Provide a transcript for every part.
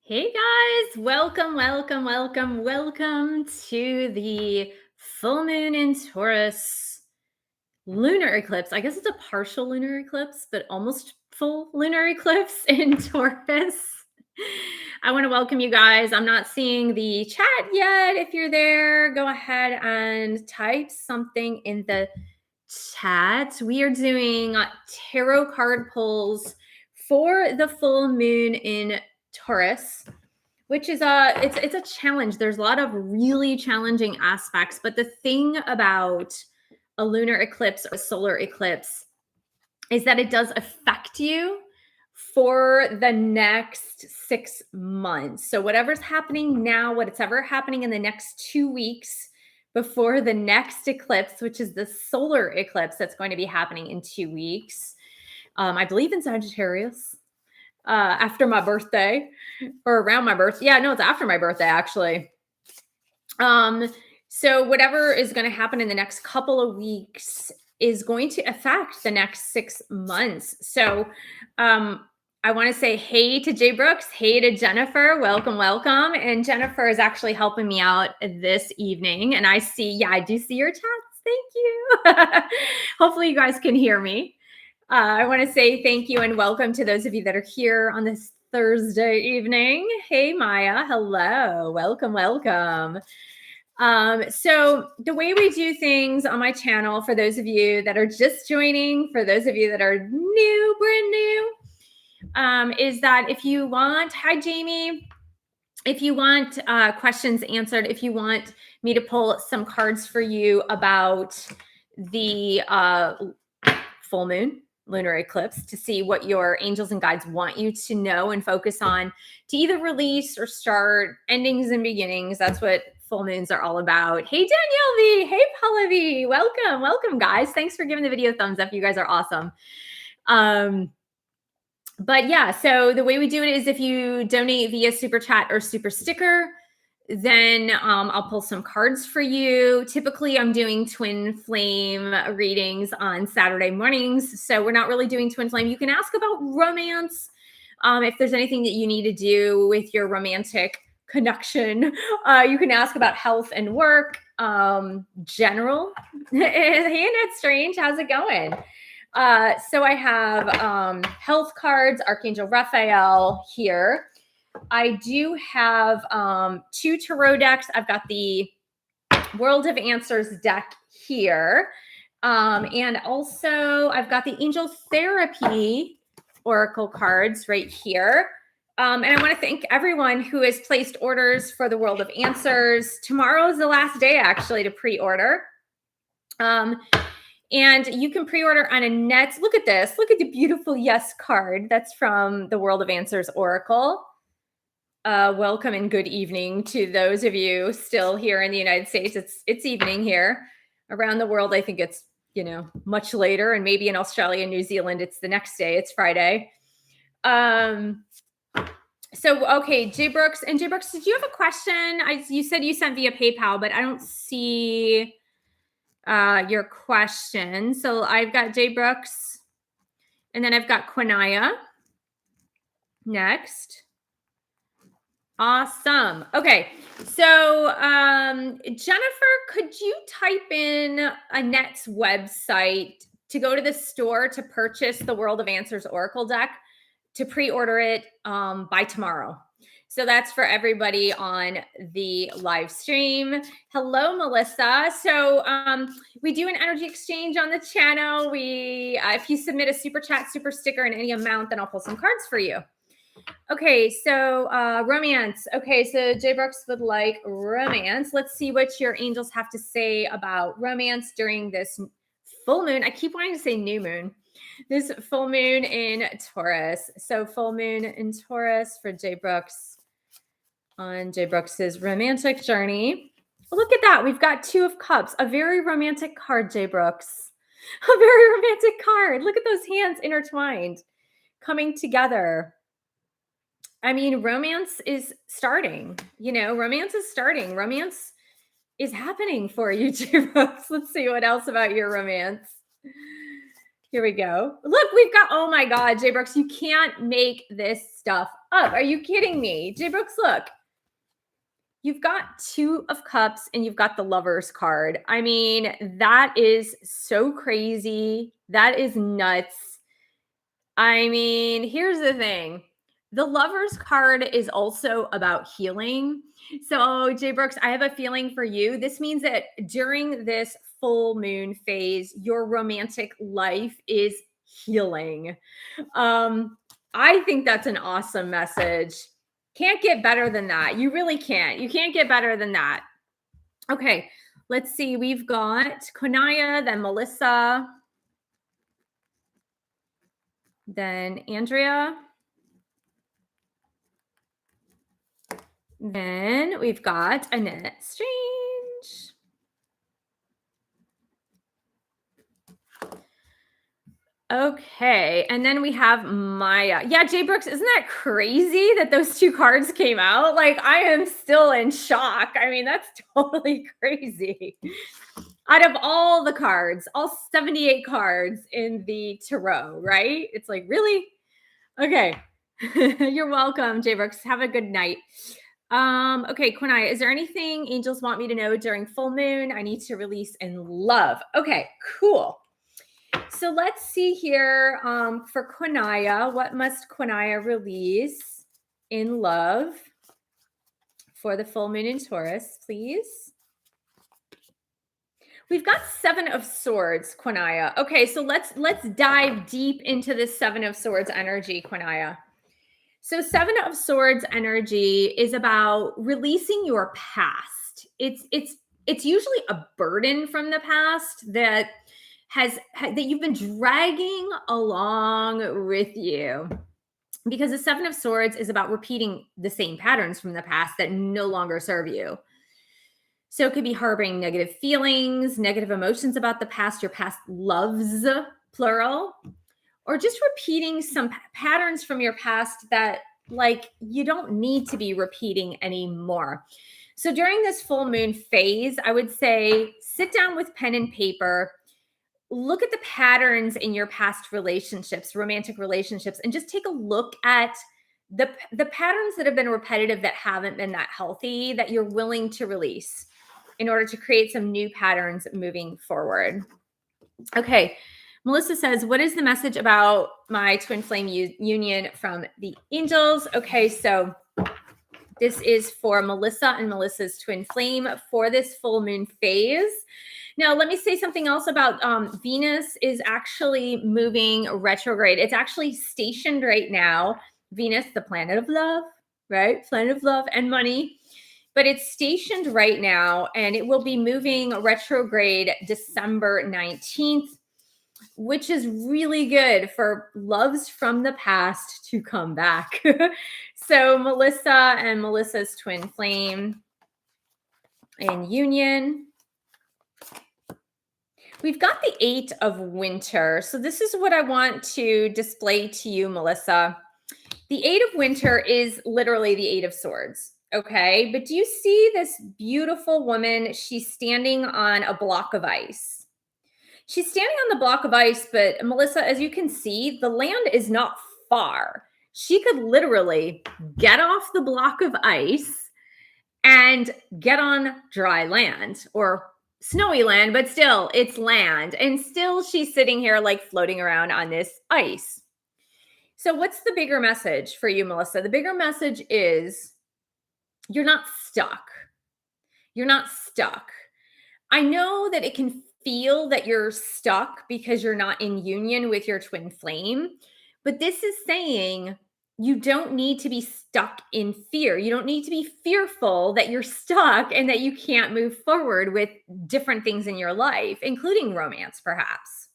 Hey guys, welcome to the full moon in Taurus lunar eclipse. I guess it's a partial lunar eclipse, but almost full lunar eclipse in Taurus. I want to welcome you guys. I'm not seeing the chat yet. If you're there, go ahead and type something in the chat. We are doing tarot card pulls for the full moon in Taurus, which is it's a challenge. There's a lot of really challenging aspects, but the thing about a lunar eclipse or a solar eclipse is that it does affect you for the next 6 months. So whatever's happening now, whatever happening in the next 2 weeks before the next eclipse, which is the solar eclipse that's going to be happening in 2 weeks. I believe in Sagittarius after my birthday or around my birthday. Yeah, no, it's after my birthday actually. So whatever is going to happen in the next couple of weeks is going to affect the next 6 months. So I want to say hey to Jay Brooks, hey to Jennifer, welcome. And Jennifer is actually helping me out this evening. And I do see your chats. Thank you. Hopefully you guys can hear me. I want to say thank you and welcome to those of you that are here on this Thursday evening. Hey, Maya. Hello. Welcome. So the way we do things on my channel, for those of you that are just joining, for those of you that are brand new, is that if you want, hi, Jamie, if you want questions answered, if you want me to pull some cards for you about the full moon, lunar eclipse, to see what your angels and guides want you to know and focus on, to either release or start endings and beginnings. That's what full moons are all about. Hey, Danielle V. Hey, Pallavi. Welcome, guys. Thanks for giving the video a thumbs up. You guys are awesome. But yeah, so the way we do it is if you donate via super chat or super sticker, then I'll pull some cards for you. Typically, I'm doing twin flame readings on Saturday mornings. So we're not really doing twin flame. You can ask about romance. If there's anything that you need to do with your romantic connection, you can ask about health and work, general. Hey, Annette Strange, how's it going? So I have health cards, Archangel Raphael here. I do have 2 tarot decks. I've got the World of Answers deck here. And also I've got the Angel Therapy Oracle cards right here. And I want to thank everyone who has placed orders for the World of Answers. Tomorrow is the last day actually to pre-order. And you can pre-order on Annette's. Look at this. Look at the beautiful yes card. That's from the World of Answers Oracle. Welcome and good evening to those of you still here in the United States. It's evening here. Around the world, I think it's, much later, and maybe in Australia and New Zealand, it's the next day. It's Friday. So, okay, Jay Brooks, did you have a question? You said you sent via PayPal, but I don't see your question. So I've got Jay Brooks, and then I've got Quinaya next. Awesome. Okay. So, Jennifer, could you type in Annette's website to go to the store to purchase the World of Answers Oracle deck, to pre-order it by tomorrow? So that's for everybody on the live stream. Hello, Melissa. So we do an energy exchange on the channel. If you submit a super chat, super sticker in any amount, then I'll pull some cards for you. Okay, so romance. Okay, so Jay Brooks would like romance. Let's see what your angels have to say about romance during this full moon. I keep wanting to say new moon. This full moon in Taurus. So full moon in Taurus for Jay Brooks on Jay Brooks's romantic journey. Look at that. We've got 2 of Cups, a very romantic card, Jay Brooks. A very romantic card. Look at those hands intertwined, coming together. I mean, romance is starting. Romance is starting. Romance is happening for you, Jay Brooks. Let's see what else about your romance. Here we go. Look, we've got, oh my God, J Brooks, you can't make this stuff up. Are you kidding me? J Brooks, look. You've got 2 of Cups and you've got the Lovers card. I mean, that is so crazy. That is nuts. I mean, here's the thing. The Lovers card is also about healing. So, Jay Brooks, I have a feeling for you. This means that during this full moon phase, your romantic life is healing. I think that's an awesome message. Can't get better than that. You really can't. You can't get better than that. Okay, let's see. We've got Konaya, then Melissa, then Andrea. Then we've got Annette Strange. Okay, and then we have Maya. Yeah, Jay Brooks, isn't that crazy that those 2 cards came out? Like, I am still in shock. I mean, that's totally crazy. Out of all the cards, all 78 cards in the tarot, right? It's like, really? Okay. You're welcome, Jay Brooks. Have a good night. Okay, Quinai, is there anything angels want me to know during full moon? I need to release in love. Okay, cool. So let's see here for Quinaya. What must Quinaya release in love for the full moon in Taurus, please? We've got 7 of Swords, Quinaya. Okay, so let's dive deep into this 7 of Swords energy, Quinaya. So 7 of Swords energy is about releasing your past. It's usually a burden from the past that you've been dragging along with you. Because the 7 of Swords is about repeating the same patterns from the past that no longer serve you. So it could be harboring negative feelings, negative emotions about the past, your past loves, plural, or just repeating some patterns from your past that, like, you don't need to be repeating anymore. So during this full moon phase, I would say sit down with pen and paper, look at the patterns in your past relationships, romantic relationships, and just take a look at the patterns that have been repetitive, that haven't been that healthy, that you're willing to release in order to create some new patterns moving forward. Okay. Melissa says, what is the message about my twin flame union from the angels? Okay, so this is for Melissa and Melissa's twin flame for this full moon phase. Now, let me say something else about Venus is actually moving retrograde. It's actually stationed right now. Venus, the planet of love, right? Planet of love and money. But it's stationed right now, and it will be moving retrograde December 19th. Which is really good for loves from the past to come back. So Melissa and Melissa's twin flame in union. We've got the 8 of Winter. So this is what I want to display to you, Melissa. The 8 of Winter is literally the 8 of Swords. Okay, but do you see this beautiful woman? She's standing on a block of ice. She's standing on the block of ice, but Melissa, as you can see, the land is not far. She could literally get off the block of ice and get on dry land or snowy land, but still it's land. And still she's sitting here like floating around on this ice. So what's the bigger message for you, Melissa? The bigger message is you're not stuck. You're not stuck. I know that it can feel that you're stuck because you're not in union with your twin flame. But this is saying you don't need to be stuck in fear. You don't need to be fearful that you're stuck and that you can't move forward with different things in your life, including romance, perhaps.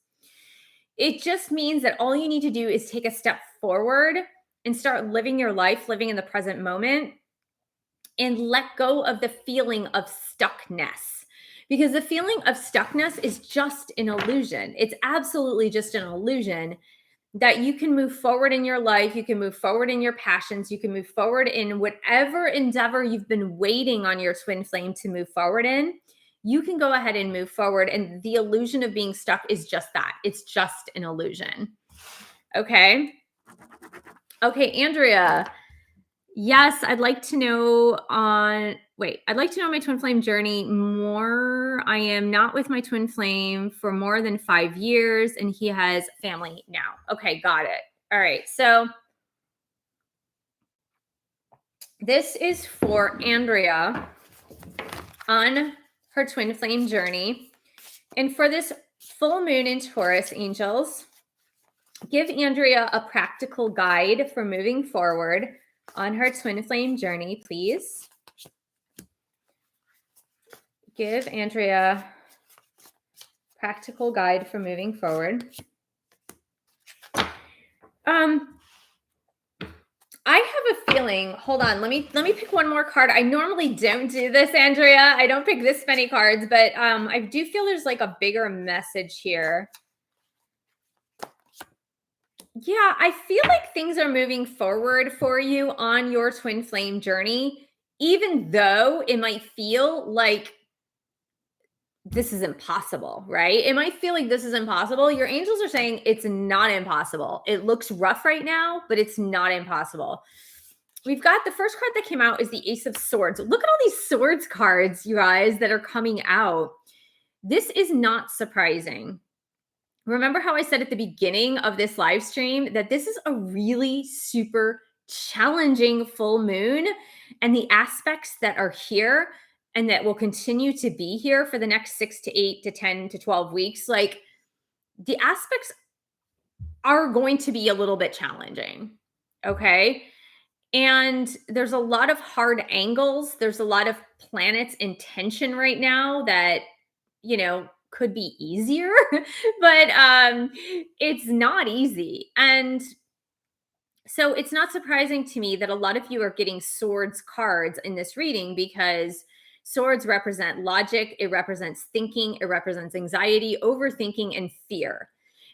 It just means that all you need to do is take a step forward and start living your life, living in the present moment, and let go of the feeling of stuckness. Because the feeling of stuckness is just an illusion. It's absolutely just an illusion that you can move forward in your life. You can move forward in your passions. You can move forward in whatever endeavor you've been waiting on your twin flame to move forward in. you can go ahead and move forward. And the illusion of being stuck is just that. It's just an illusion. Okay. Okay, Andrea. Yes, I'd like to know I'd like to know my twin flame journey more. I am not with my twin flame for more than 5 years, and he has family now. Okay, got it. All right, so this is for Andrea on her twin flame journey. And for this full moon in Taurus, angels, give Andrea a practical guide for moving forward on her twin flame journey, please. Give Andrea practical guide for moving forward. I have a feeling, hold on, let me pick one more card. I normally don't do this, Andrea. I don't pick this many cards, but I do feel there's like a bigger message here. Yeah, I feel like things are moving forward for you on your twin flame journey, even though it might feel like this is impossible, right? It might feel like this is impossible. Your angels are saying it's not impossible. It looks rough right now, but it's not impossible. We've got the first card that came out is the Ace of Swords. Look at all these swords cards, you guys, that are coming out. This is not surprising. Remember how I said at the beginning of this live stream that this is a really super challenging full moon, and the aspects that are here and that will continue to be here for the next 6 to 8 to 10 to 12 weeks, like the aspects are going to be a little bit challenging. Okay. And there's a lot of hard angles. There's a lot of planets in tension right now that, you know, could be easier, but it's not easy. And so it's not surprising to me that a lot of you are getting swords cards in this reading, because swords represent logic, it represents thinking, it represents anxiety, overthinking, and fear.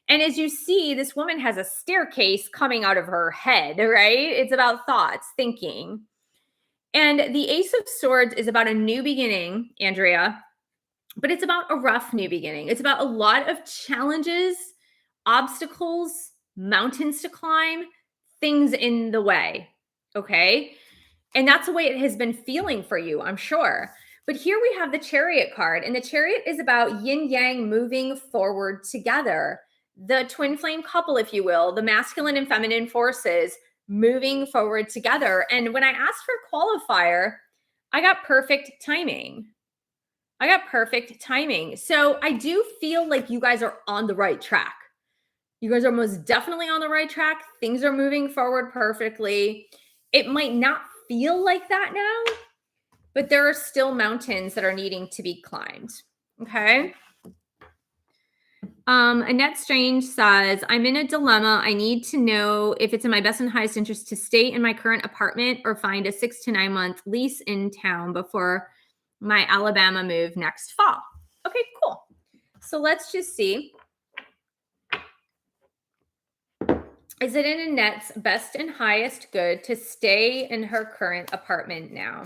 And as you see, this woman has a staircase coming out of her head, right? It's about thoughts, thinking. And the Ace of Swords is about a new beginning, Andrea, but it's about a rough new beginning. It's about a lot of challenges, obstacles, mountains to climb, things in the way, okay? And that's the way it has been feeling for you, I'm sure. But here we have the Chariot card, and the Chariot is about yin yang moving forward together. The twin flame couple, if you will, the masculine and feminine forces moving forward together. And when I asked for qualifier, I got perfect timing. So I do feel like you guys are on the right track. You guys are most definitely on the right track. Things are moving forward perfectly. It might not feel like that now, but there are still mountains that are needing to be climbed. Okay. Annette Strange says, I'm in a dilemma. I need to know if it's in my best and highest interest to stay in my current apartment or find a 6 to 9 month lease in town before my Alabama move next fall. Okay, cool. So let's just see. Is it in Annette's best and highest good to stay in her current apartment now?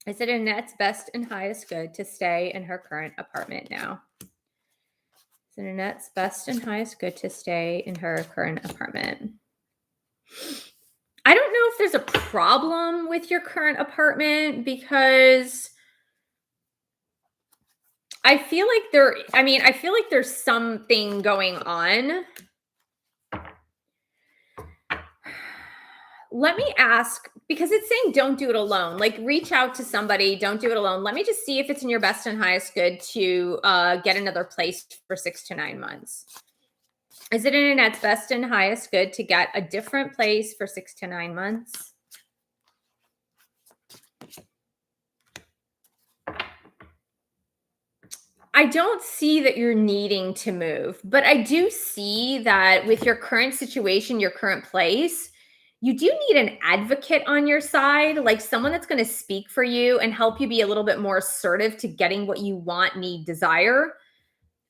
Is it in Annette's best and highest good to stay in her current apartment now? Is it Annette's best and highest good to stay in her current apartment? I don't know if there's a problem with your current apartment, because I feel like there's something going on. Let me ask, because it's saying don't do it alone. Like, reach out to somebody, don't do it alone. Let me just see if it's in your best and highest good to get another place for 6 to 9 months. Is it in Annette's best and highest good to get a different place for 6 to 9 months? I don't see that you're needing to move, but I do see that with your current situation, your current place, you do need an advocate on your side, like someone that's going to speak for you and help you be a little bit more assertive to getting what you want, need, desire.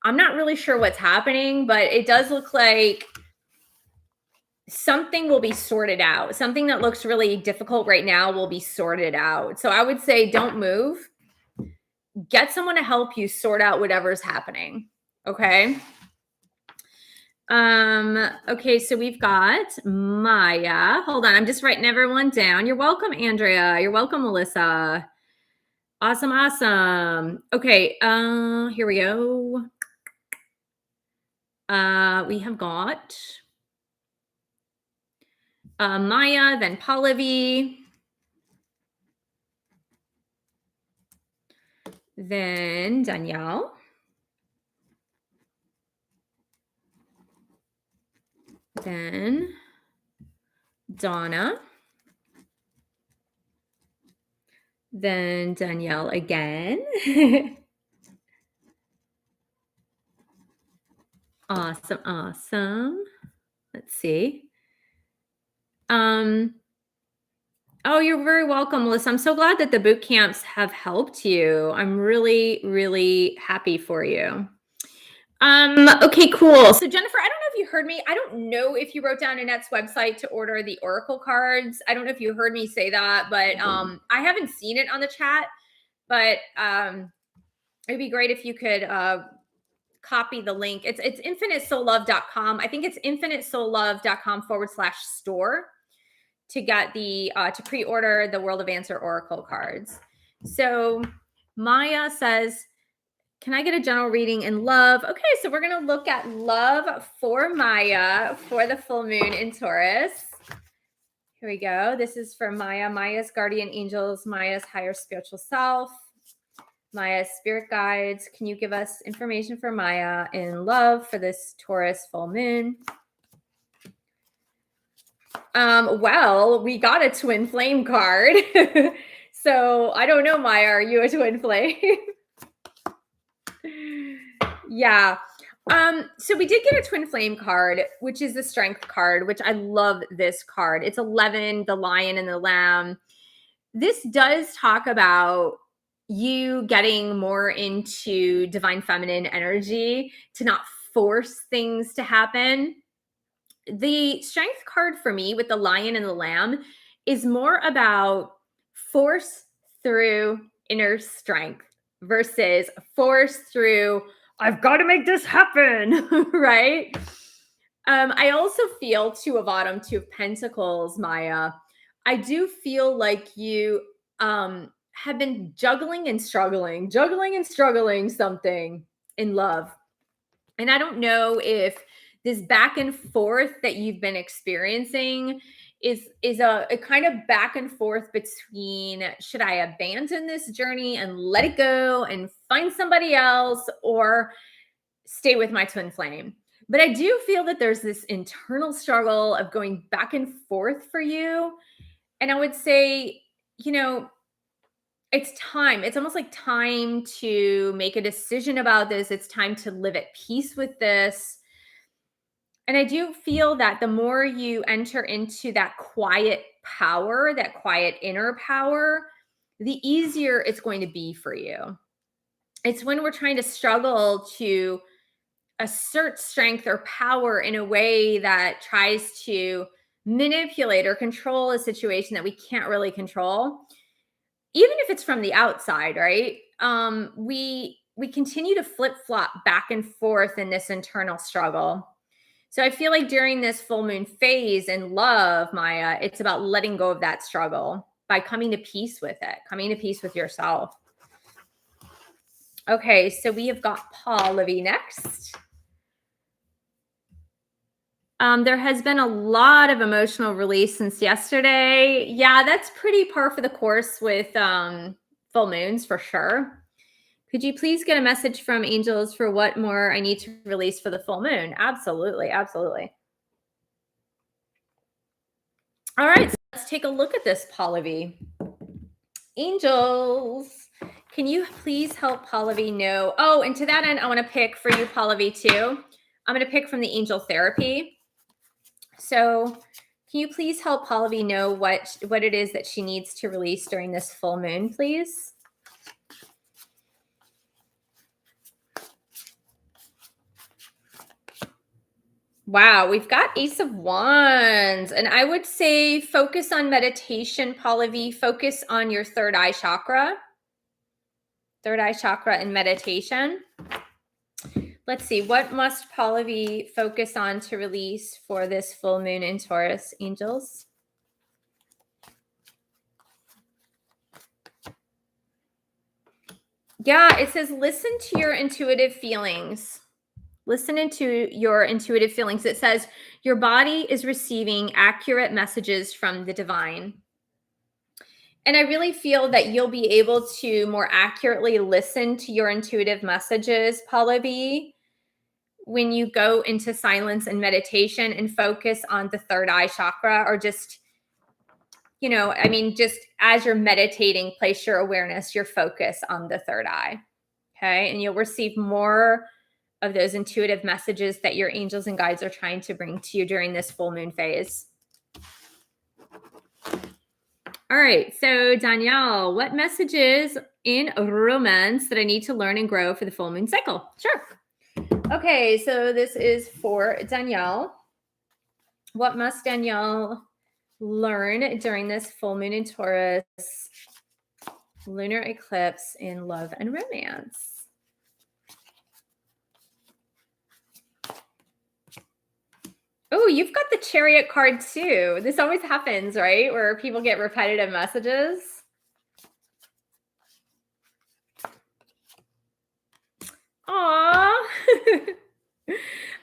I'm not really sure what's happening, but it does look like something will be sorted out. Something that looks really difficult right now will be sorted out. So I would say don't move. get someone to help you sort out whatever's happening. Okay. Okay, so we've got Maya. Hold on, I'm just writing everyone down. You're welcome, Andrea. You're welcome, Melissa. Awesome, awesome. Okay, here we go. We have got Maya, then Pallavi, then Danielle, then Donna, then Danielle again. Awesome, awesome. Let's see. Oh, you're very welcome, Melissa. I'm so glad that the boot camps have helped you. I'm really, really happy for you. Okay, cool. So Jennifer, I don't know if you heard me. I don't know if you wrote down Annette's website to order the Oracle cards. I don't know if you heard me say that, but I haven't seen it on the chat, but it'd be great if you could copy the link. It's infinitesoullove.com. I think it's infinitesoullove.com/store to get the to pre-order the World of Answer Oracle cards. So Maya says, can I get a general reading in love? Okay, so we're going to look at love for Maya for the full moon in Taurus. Here we go. This is for Maya, Maya's guardian angels, Maya's higher spiritual self, Maya's spirit guides. Can you give us information for Maya in love for this Taurus full moon? Well, we got a twin flame card. So I don't know, Maya, are you a twin flame? Yeah. So we did get a twin flame card, which is the strength card, which I love this card. It's 11, the lion and the lamb. This does talk about you getting more into divine feminine energy, to not force things to happen. The strength card for me with the lion and the lamb is more about force through inner strength versus force through, I've got to make this happen, right? I also feel Two of Autumn, Two of Pentacles, Maya. I do feel like you have been juggling and struggling something in love. And I don't know if this back and forth that you've been experiencing is a kind of back and forth between, should I abandon this journey and let it go and find somebody else, or stay with my twin flame? But I do feel that there's this internal struggle of going back and forth for you. And I would say, you know, it's time. It's almost like time to make a decision about this. It's time to live at peace with this. And I do feel that the more you enter into that quiet power, that quiet inner power, the easier it's going to be for you. It's when we're trying to struggle to assert strength or power in a way that tries to manipulate or control a situation that we can't really control, even if it's from the outside, right? We continue to flip-flop back and forth in this internal struggle. So I feel like during this full moon phase in love, Maya, it's about letting go of that struggle by coming to peace with it, coming to peace with yourself. Okay, so we have got Levy next. There has been a lot of emotional release since yesterday. Yeah, that's pretty par for the course with full moons for sure. Could you please get a message from angels for what more I need to release for the full moon? Absolutely, absolutely. All right, so let's take a look at this, Pallavi. Angels, can you please help Pallavi know? Oh, and to that end, I want to pick for you, Pallavi, too. I'm going to pick from the angel therapy. So can you please help Pallavi know what it is that she needs to release during this full moon, please? Wow, we've got Ace of Wands. And I would say focus on meditation, Pallavi. Focus on your third eye chakra. third eye chakra and meditation. Let's see, what must Pallavi focus on to release for this full moon in Taurus, angels? Yeah, it says listen to your intuitive feelings. Listen into your intuitive feelings. It says your body is receiving accurate messages from the divine. And I really feel that you'll be able to more accurately listen to your intuitive messages, Pallavi, when you go into silence and meditation and focus on the third eye chakra, or just, just as you're meditating, place your awareness, your focus on the third eye. Okay. And you'll receive more of those intuitive messages that your angels and guides are trying to bring to you during this full moon phase. All right. So Danielle, what messages in romance that I need to learn and grow for the full moon cycle? Sure. Okay. So this is for Danielle. What must Danielle learn during this full moon in Taurus, lunar eclipse in love and romance? Oh, you've got the Chariot card too. This always happens, right? Where people get repetitive messages. Aww.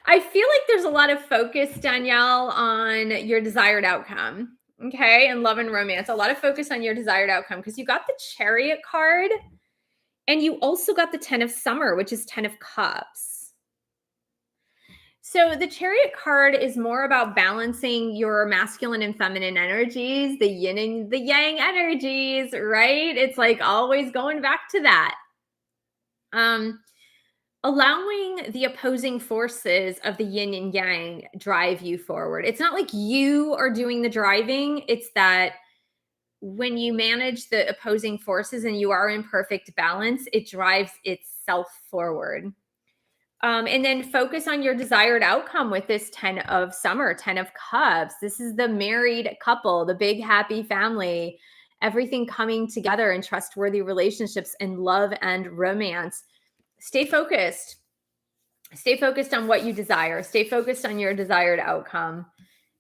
I feel like there's a lot of focus, Danielle, on your desired outcome. Okay. And love and romance. A lot of focus on your desired outcome because you got the Chariot card and you also got the 10 of Summer, which is 10 of Cups. So the Chariot card is more about balancing your masculine and feminine energies, the yin and the yang energies, right? It's like always going back to that. Allowing the opposing forces of the yin and yang drive you forward. It's not like you are doing the driving. It's that when you manage the opposing forces and you are in perfect balance, it drives itself forward. And then focus on your desired outcome with this 10 of Summer, 10 of Cups. This is the married couple, the big happy family, everything coming together in trustworthy relationships and love and romance. Stay focused. Stay focused on what you desire. Stay focused on your desired outcome.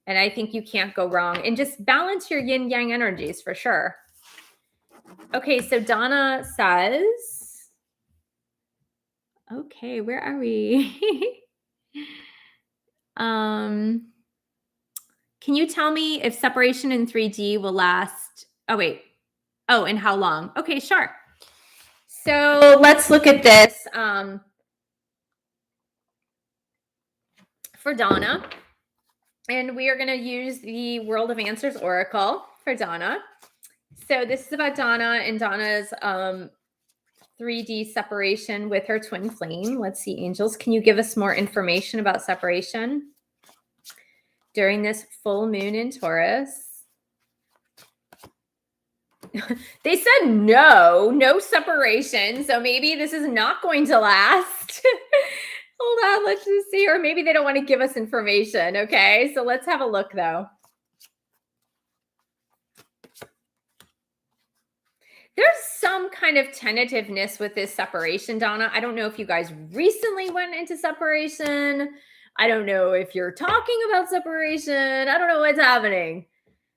And I think you can't go wrong. And just balance your yin yang energies for sure. Okay, so Donna says, okay, where are we? Can you tell me if separation in 3D will last? Oh, wait. Oh, and how long? Okay, sure. So let's look at this for Donna. And we are going to use the World of Answers Oracle for Donna. So this is about Donna and Donna's 3D separation with her twin flame. Let's see, angels, can you give us more information about separation during this full moon in Taurus? They said no separation. So maybe this is not going to last. Hold on, let's just see. Or maybe they don't want to give us information. Okay, so let's have a look though. There's some kind of tentativeness with this separation, Donna. I don't know if you guys recently went into separation. I don't know if you're talking about separation. I don't know what's happening.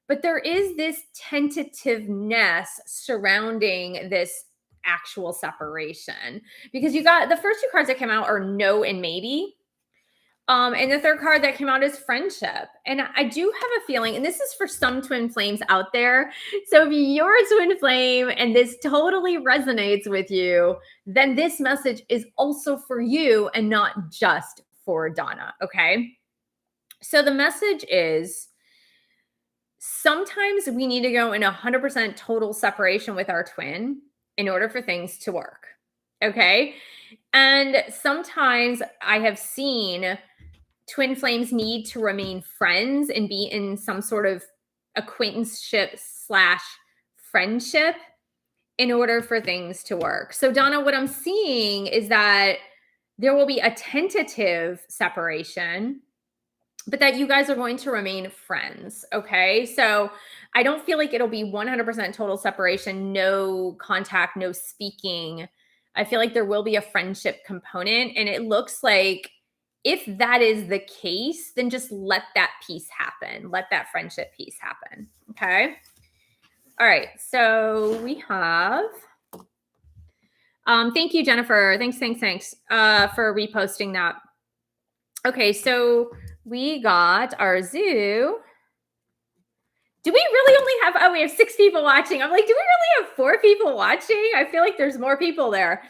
But there is this tentativeness surrounding this actual separation. Because you got the first two cards that came out are no and maybe. And the third card that came out is friendship. And I do have a feeling, and this is for some twin flames out there. So if you're a twin flame and this totally resonates with you, then this message is also for you and not just for Donna. Okay. So the message is sometimes we need to go in 100% total separation with our twin in order for things to work. Okay. And sometimes I have seen twin flames need to remain friends and be in some sort of acquaintanceship / friendship in order for things to work. So Donna, what I'm seeing is that there will be a tentative separation, but that you guys are going to remain friends. Okay. So I don't feel like it'll be 100% total separation, no contact, no speaking. I feel like there will be a friendship component, and it looks like if that is the case, then just let that piece happen. Let that friendship piece happen. Okay. All right. So we have, thank you, Jennifer. Thanks for reposting that. Okay. So we got our zoo. Do we really only have, we have 6 people watching. I'm like, do we really have 4 people watching? I feel like there's more people there.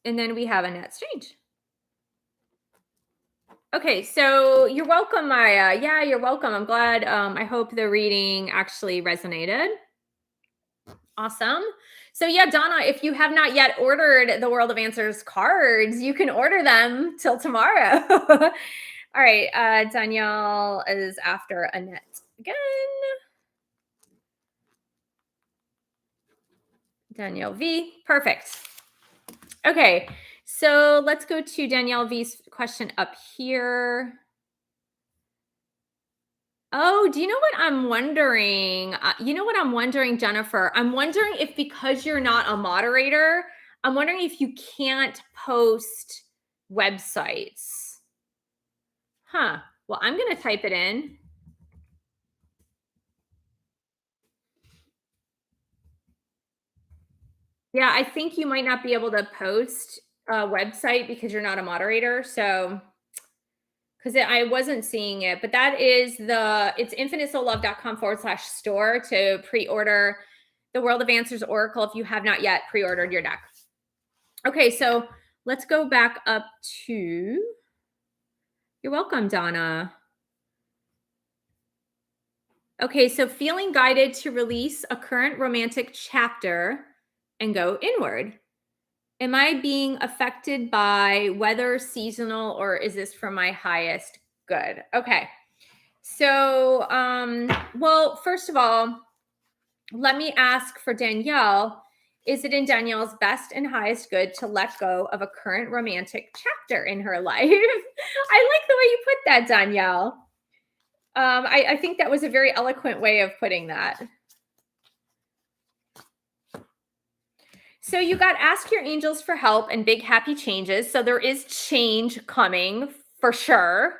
And then we have Annette Strange. Okay, so you're welcome, Maya. Yeah, you're welcome. I'm glad. I hope the reading actually resonated. Awesome. So yeah, Donna, if you have not yet ordered the World of Answers cards, you can order them till tomorrow. All right, Danielle is after Annette again. Danielle V, perfect. Okay, so let's go to Danielle V's question up here. Oh, do you know what I'm wondering? Jennifer? I'm wondering if because you're not a moderator, I'm wondering if you can't post websites. Huh. Well, I'm going to type it in. Yeah, I think you might not be able to post a website because you're not a moderator. So, because I wasn't seeing it, but that is it's infinitesoulove.com/store to pre-order the World of Answers Oracle if you have not yet pre-ordered your deck. Okay, so let's go back up to, you're welcome, Donna. Okay, so feeling guided to release a current romantic chapter and go inward. Am I being affected by weather, seasonal, or is this for my highest good? Okay. So, well, first of all, let me ask for Danielle, is it in Danielle's best and highest good to let go of a current romantic chapter in her life? I like the way you put that, Danielle. I think that was a very eloquent way of putting that. So you got ask your angels for help and big happy changes. So there is change coming for sure.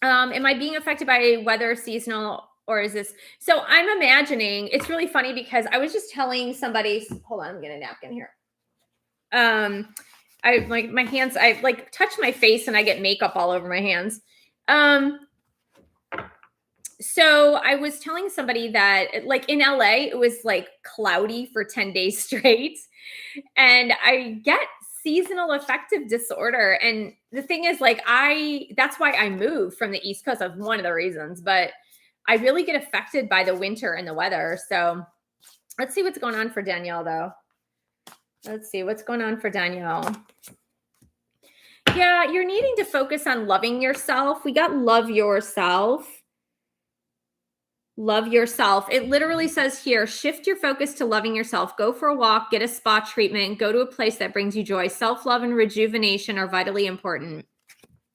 Am I being affected by weather, seasonal, or is this? So I'm imagining, it's really funny because I was just telling somebody, hold on, I'm getting a napkin here. I like my hands, I like touch my face and I get makeup all over my hands. So I was telling somebody that like in LA, it was like cloudy for 10 days straight. And I get seasonal affective disorder. And the thing is like, that's why I moved from the East Coast. Of one of the reasons, but I really get affected by the winter and the weather. So let's see what's going on for Danielle though. Let's see what's going on for Danielle. Yeah, you're needing to focus on loving yourself. We got love yourself. Love yourself. It literally says here, shift your focus to loving yourself. Go for a walk, get a spa treatment, go to a place that brings you joy. Self-love and rejuvenation are vitally important.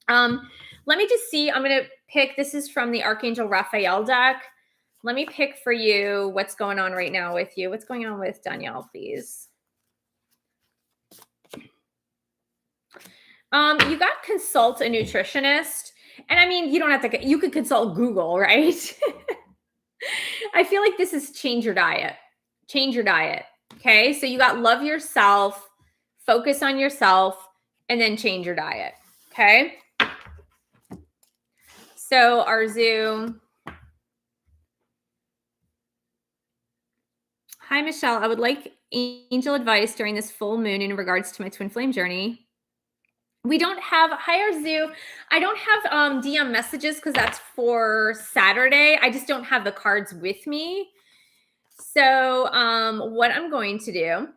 Let me just see. I'm going to pick, this is from the Archangel Raphael deck. Let me pick for you what's going on right now with you. What's going on with Danielle, please? You got consult a nutritionist. And I mean, you don't have to, you could consult Google, right? I feel like this is change your diet. Change your diet. Okay. So you got love yourself, focus on yourself, and then change your diet. Okay. So Arzu. Hi, Michelle. I would like angel advice during this full moon in regards to my twin flame journey. We don't have, hi Arzu. I don't have DM messages because that's for Saturday. I just don't have the cards with me. So what I'm going to do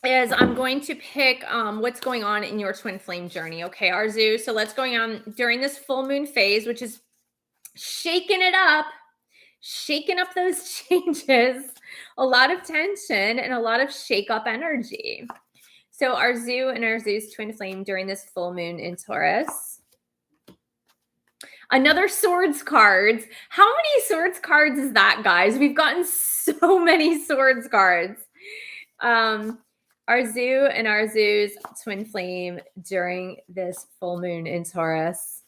is I'm going to pick what's going on in your twin flame journey. Okay, Arzu. So let's going on during this full moon phase, which is shaking it up, shaking up those changes, a lot of tension and a lot of shake up energy. So Arzu and Arzu's twin flame during this full moon in Taurus. Another swords cards. How many swords cards is that, guys? We've gotten so many swords cards. Arzu and Arzu's twin flame during this full moon in Taurus.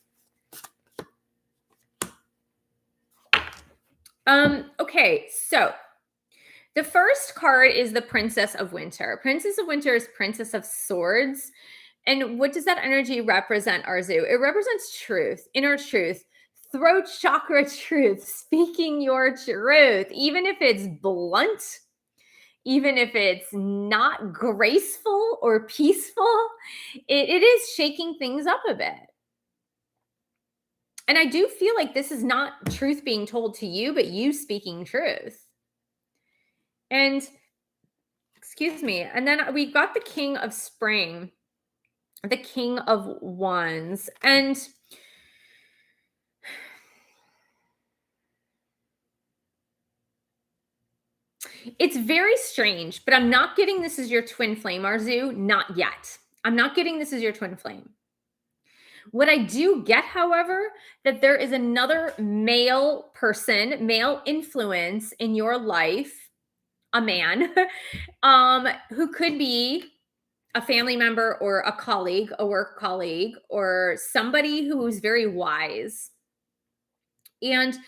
Okay, so the first card is the Princess of Winter. Princess of Winter is Princess of Swords. And what does that energy represent, Arzu? It represents truth, inner truth, throat chakra truth, speaking your truth, even if it's blunt, even if it's not graceful or peaceful, it is shaking things up a bit. And I do feel like this is not truth being told to you, but you speaking truth. And excuse me. And then we got the King of Spring, the King of Wands. And it's very strange, but I'm not getting this as your twin flame, Arzu. Not yet. I'm not getting this as your twin flame. What I do get, however, that there is another male person, male influence in your life, a man, who could be a family member or a colleague, a work colleague, or somebody who's very wise. And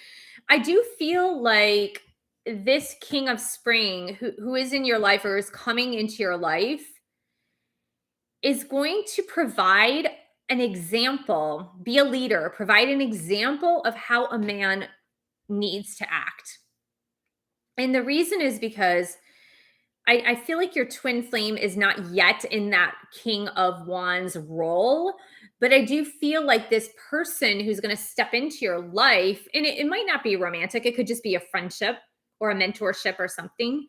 I do feel like this King of Spring who is in your life or is coming into your life is going to provide an example, be a leader, provide an example of how a man needs to act. And the reason is because I feel like your twin flame is not yet in that King of Wands role, but I do feel like this person who's going to step into your life, and it might not be romantic, it could just be a friendship or a mentorship or something.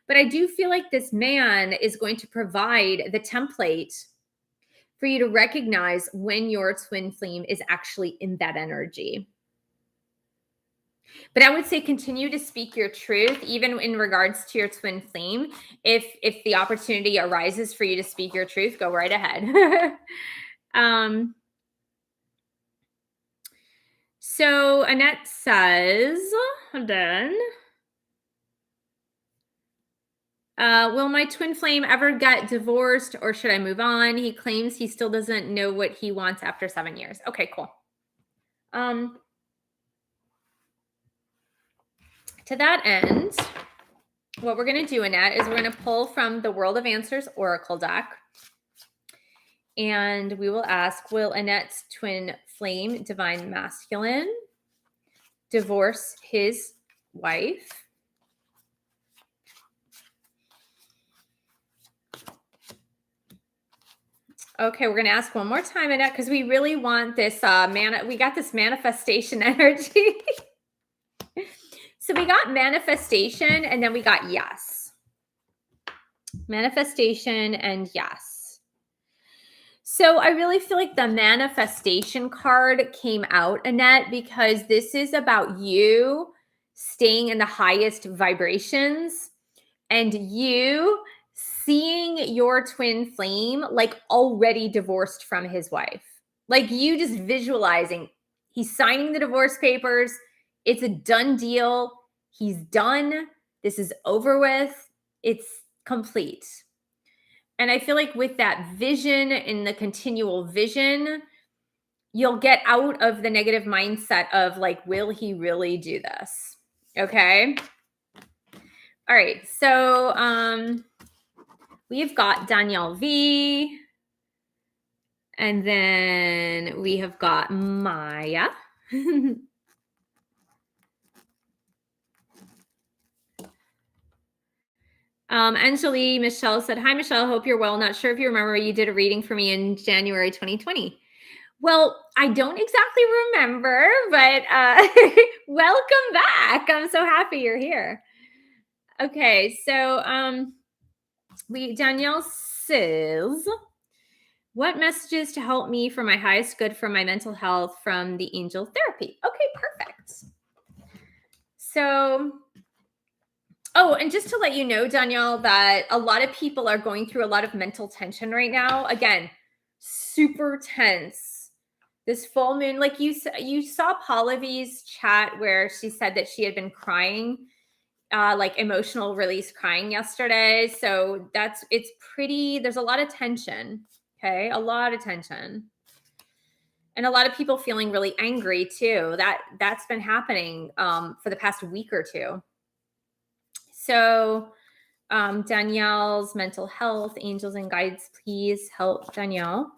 But I do feel like this man is going to provide the template for you to recognize when your twin flame is actually in that energy. But I would say continue to speak your truth, even in regards to your twin flame. If the opportunity arises for you to speak your truth, go right ahead. So Annette says, hold on. Will my twin flame ever get divorced or should I move on? He claims he still doesn't know what he wants after 7 years. Okay, cool. To that end, what we're going to do, Annette, is we're going to pull from the World of Answers Oracle deck. And we will ask, will Annette's twin flame, divine masculine, divorce his wife? Okay, we're going to ask one more time, Annette, because we really want this we got this manifestation energy. So we got manifestation and then we got yes. Manifestation and yes. So I really feel like the manifestation card came out, Annette, because this is about you staying in the highest vibrations and you seeing your twin flame like already divorced from his wife. Like you just visualizing, he's signing the divorce papers. It's a done deal. He's done. This is over with. It's complete. And I feel like with that vision and the continual vision, you'll get out of the negative mindset of like, will he really do this? Okay. All right. So we've got Danielle V. And then we have got Maya. Anjali Michelle said, hi, Michelle. Hope you're well. Not sure if you remember, you did a reading for me in January 2020. Well, I don't exactly remember, but welcome back. I'm so happy you're here. Okay, so Danielle says, what messages to help me for my highest good for my mental health from the angel therapy? Okay, perfect. So, oh, and just to let you know, Danielle, that a lot of people are going through a lot of mental tension right now. Again, super tense. This full moon, like you saw Pallavi's chat where she said that she had been crying, like emotional release crying yesterday. So it's pretty, there's a lot of tension. Okay. A lot of tension. And a lot of people feeling really angry too. That's been happening for the past week or two. So Danielle's mental health, angels and guides, please help Danielle.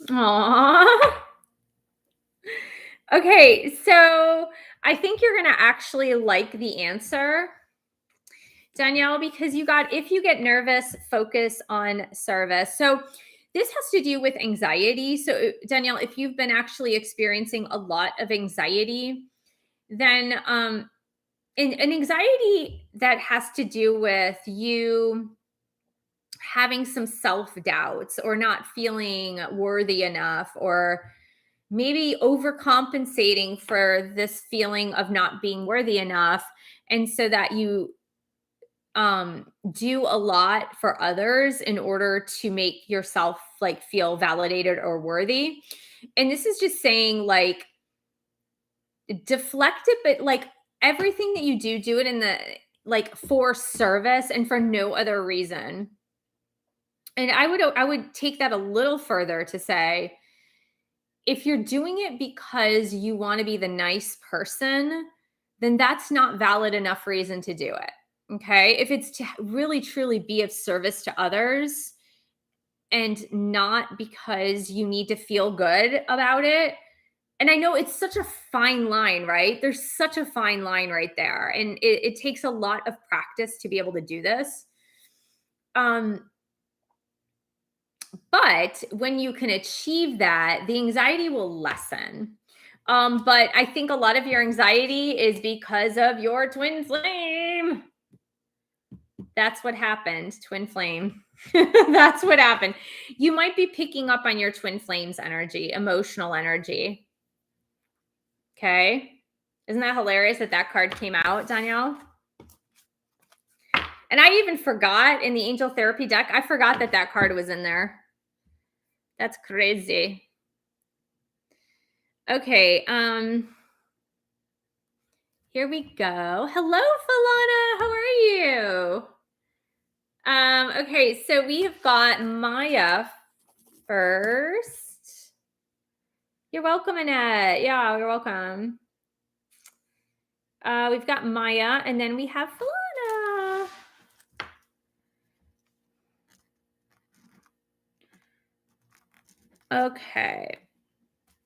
Aww. Okay, so I think you're going to actually like the answer, Danielle, because if you get nervous, focus on service. So this has to do with anxiety. So Danielle, if you've been actually experiencing a lot of anxiety, then an anxiety that has to do with you having some self-doubts or not feeling worthy enough, or maybe overcompensating for this feeling of not being worthy enough. And so that you do a lot for others in order to make yourself like feel validated or worthy. And this is just saying like deflect it, but like everything that you do it in the like for service and for no other reason. And I would take that a little further to say, if you're doing it because you want to be the nice person, then that's not valid enough reason to do it. Okay. If it's to really truly be of service to others and not because you need to feel good about it. And I know it's such a fine line, right? There's such a fine line right there. And it takes a lot of practice to be able to do this. But when you can achieve that, the anxiety will lessen. But I think a lot of your anxiety is because of your twin flame. That's what happened, twin flame. That's what happened. You might be picking up on your twin flame's energy, emotional energy. Okay. Isn't that hilarious that card came out, Danielle? And I even forgot in the angel therapy deck, I forgot that card was in there. That's crazy. Okay. Here we go. Hello, Falana. How are you? Okay, so we've got Maya first. You're welcome, Annette. Yeah, you're welcome. We've got Maya, and then we have Falana. Okay.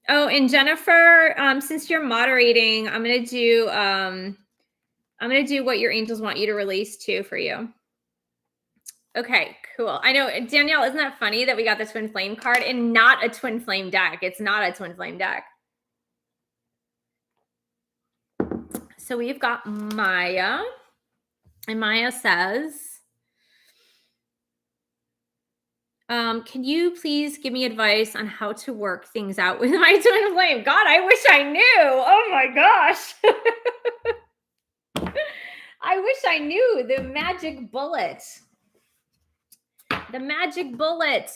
Oh, and Jennifer, since you're moderating, I'm gonna do what your angels want you to release too for you. Okay, cool. I know, Danielle, isn't that funny that we got the twin flame card and not a twin flame deck? It's not a twin flame deck. So we've got Maya, and Maya says, can you please give me advice on how to work things out with my twin flame? God, I wish I knew. Oh my gosh. I wish I knew the magic bullet. The magic bullet.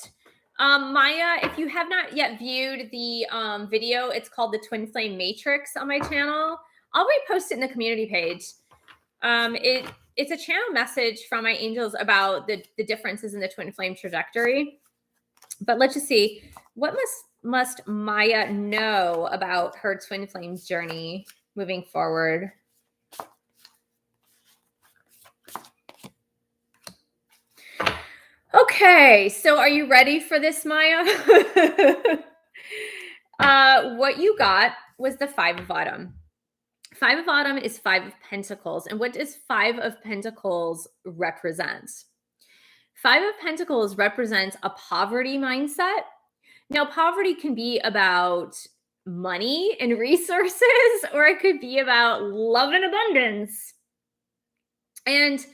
Maya, if you have not yet viewed the video, it's called the Twin Flame Matrix on my channel. I'll repost it in the community page. It's a channel message from my angels about the differences in the twin flame trajectory. But let's just see. What must Maya know about her twin flame journey moving forward? Okay, so are you ready for this, Maya? What you got was the Five of Autumn. Five of Autumn is Five of Pentacles. And what does Five of Pentacles represent? Five of Pentacles represents a poverty mindset. Now, poverty can be about money and resources, or it could be about love and abundance. And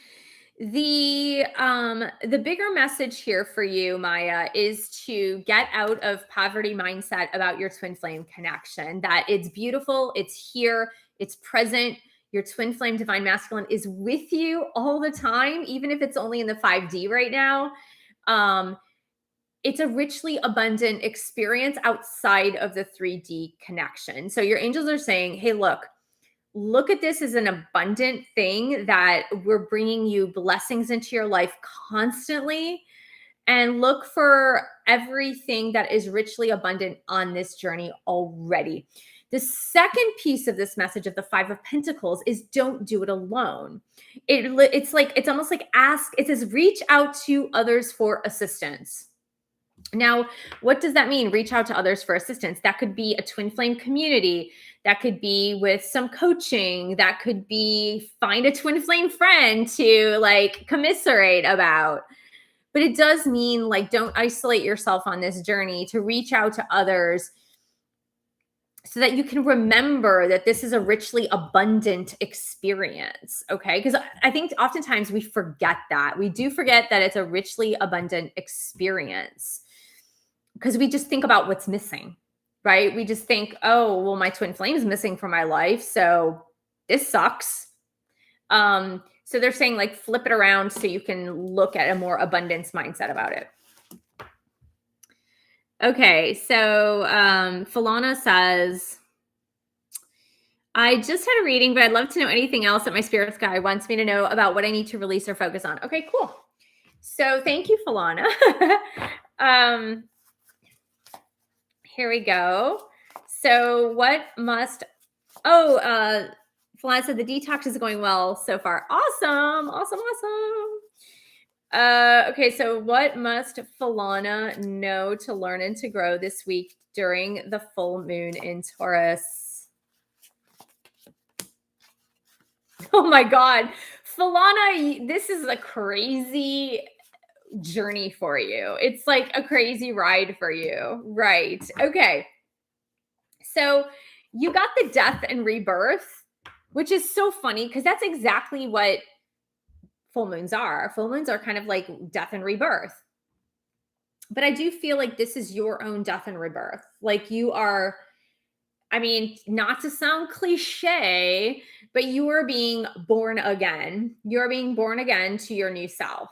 the bigger message here for you, Maya, is to get out of poverty mindset about your twin flame connection, that it's beautiful, it's here, it's present. your twin flame divine masculine is with you all the time, even if it's only in the 5D right now. It's a richly abundant experience outside of the 3D connection. So your angels are saying, hey, look at this as an abundant thing that we're bringing you blessings into your life constantly, and look for everything that is richly abundant on this journey already. The second piece of this message of the 5 of Pentacles is don't do it alone. It's almost like it says reach out to others for assistance. Now, what does that mean? Reach out to others for assistance. That could be a twin flame community. That could be with some coaching. That could be find a twin flame friend to like commiserate about. But it does mean like don't isolate yourself on this journey, to reach out to others so that you can remember that this is a richly abundant experience, okay? Because I think oftentimes we forget that. We do forget that it's a richly abundant experience because we just think about what's missing, right? We just think, oh, well, my twin flame is missing from my life, so this sucks. So they're saying like flip it around so you can look at a more abundance mindset about it. Okay, so Falana says, I just had a reading, but I'd love to know anything else that my spirit guide wants me to know about what I need to release or focus on. Okay, cool. So thank you, Falana. Here we go. So Falana said the detox is going well so far. Awesome. Okay, so what must Falana know to learn and to grow this week during the full moon in Taurus? Oh my God. Falana, this is a crazy journey for you. It's like a crazy ride for you. Right. Okay. So you got the death and rebirth, which is so funny because that's exactly what full moons are. Full moons are kind of like death and rebirth. But I do feel like this is your own death and rebirth. Like you are, I mean, not to sound cliche, but you are being born again. You're being born again to your new self.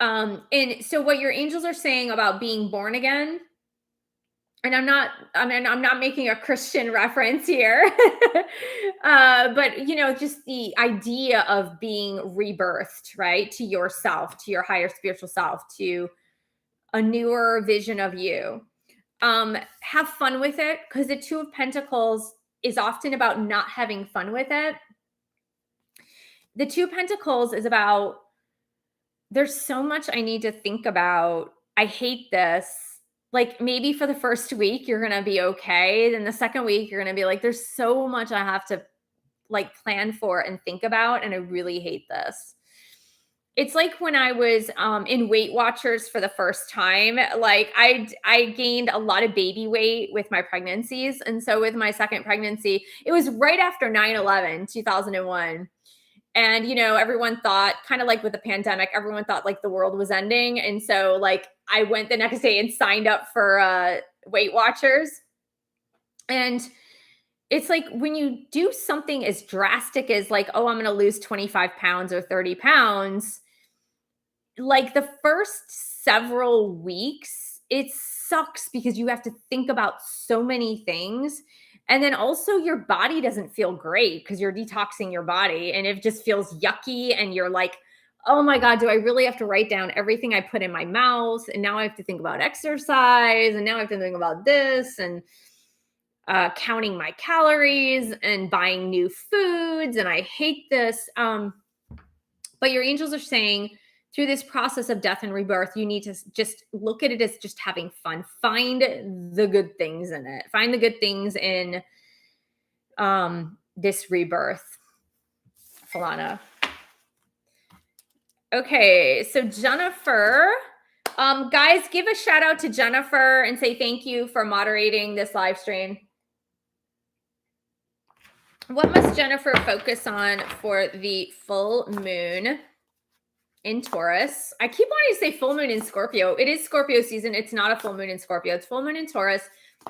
And so what your angels are saying about being born again, and I'm not making a Christian reference here, but just the idea of being rebirthed, right? To yourself, to your higher spiritual self, to a newer vision of you. Have fun with it, because the 2 of Pentacles is often about not having fun with it. The 2 of Pentacles is about, there's so much I need to think about. I hate this. Like maybe for the first week, you're going to be okay. Then the second week, you're going to be like, there's so much I have to like plan for and think about. And I really hate this. It's like when I was in Weight Watchers for the first time, like I gained a lot of baby weight with my pregnancies. And so with my second pregnancy, it was right after 9/11, 2001. And, everyone thought, kind of like with the pandemic, everyone thought like the world was ending. And so like I went the next day and signed up for Weight Watchers. And it's like when you do something as drastic as like, oh, I'm going to lose 25 pounds or 30 pounds, like the first several weeks, it sucks because you have to think about so many things. And then also your body doesn't feel great because you're detoxing your body and it just feels yucky. And you're like, oh my God, do I really have to write down everything I put in my mouth? And now I have to think about exercise. And now I have to think about this and counting my calories and buying new foods. And I hate this. But your angels are saying, through this process of death and rebirth, you need to just look at it as just having fun. Find the good things in it. Find the good things in this rebirth, Falana. Okay, so Jennifer, guys, give a shout out to Jennifer and say thank you for moderating this live stream. What must Jennifer focus on for the full moon in Taurus? I keep wanting to say full moon in Scorpio. It is Scorpio season. It's not a full moon in Scorpio. It's full moon in Taurus,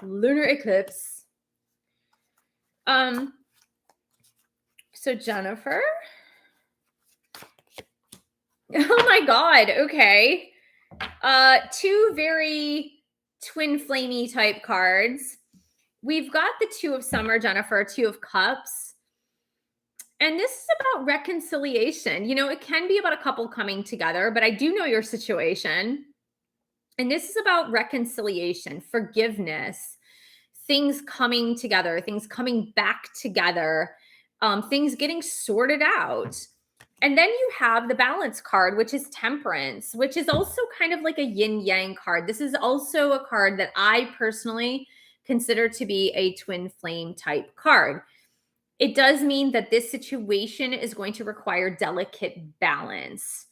lunar eclipse. So Jennifer. Oh my God. Okay. Two very twin flamey type cards. We've got the Two of Summer, Jennifer, Two of Cups. And this is about reconciliation. You know, it can be about a couple coming together, but I do know your situation. And this is about reconciliation, forgiveness, things coming together, things coming back together, things getting sorted out. And then you have the Balance card, which is Temperance, which is also kind of like a yin yang card. This is also a card that I personally consider to be a twin flame type card. It does mean that this situation is going to require delicate balance.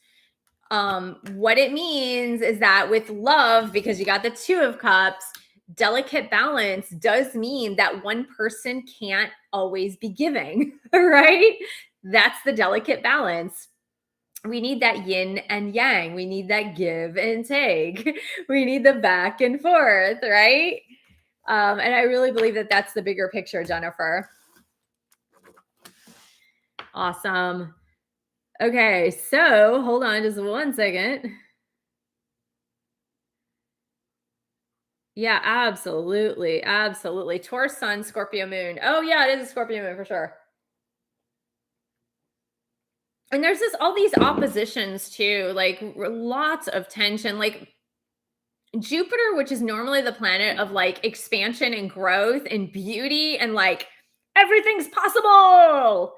What it means is that with love, because you got the Two of Cups, delicate balance does mean that one person can't always be giving, right? That's the delicate balance. We need that yin and yang. We need that give and take. We need the back and forth, right? And I really believe that that's the bigger picture, Jennifer. Awesome. Okay, so hold on just 1 second. Yeah, absolutely. Absolutely. Taurus sun, Scorpio moon. Oh, yeah, it is a Scorpio moon for sure. And there's all these oppositions too, like lots of tension. Like Jupiter, which is normally the planet of like expansion and growth and beauty and like everything's possible.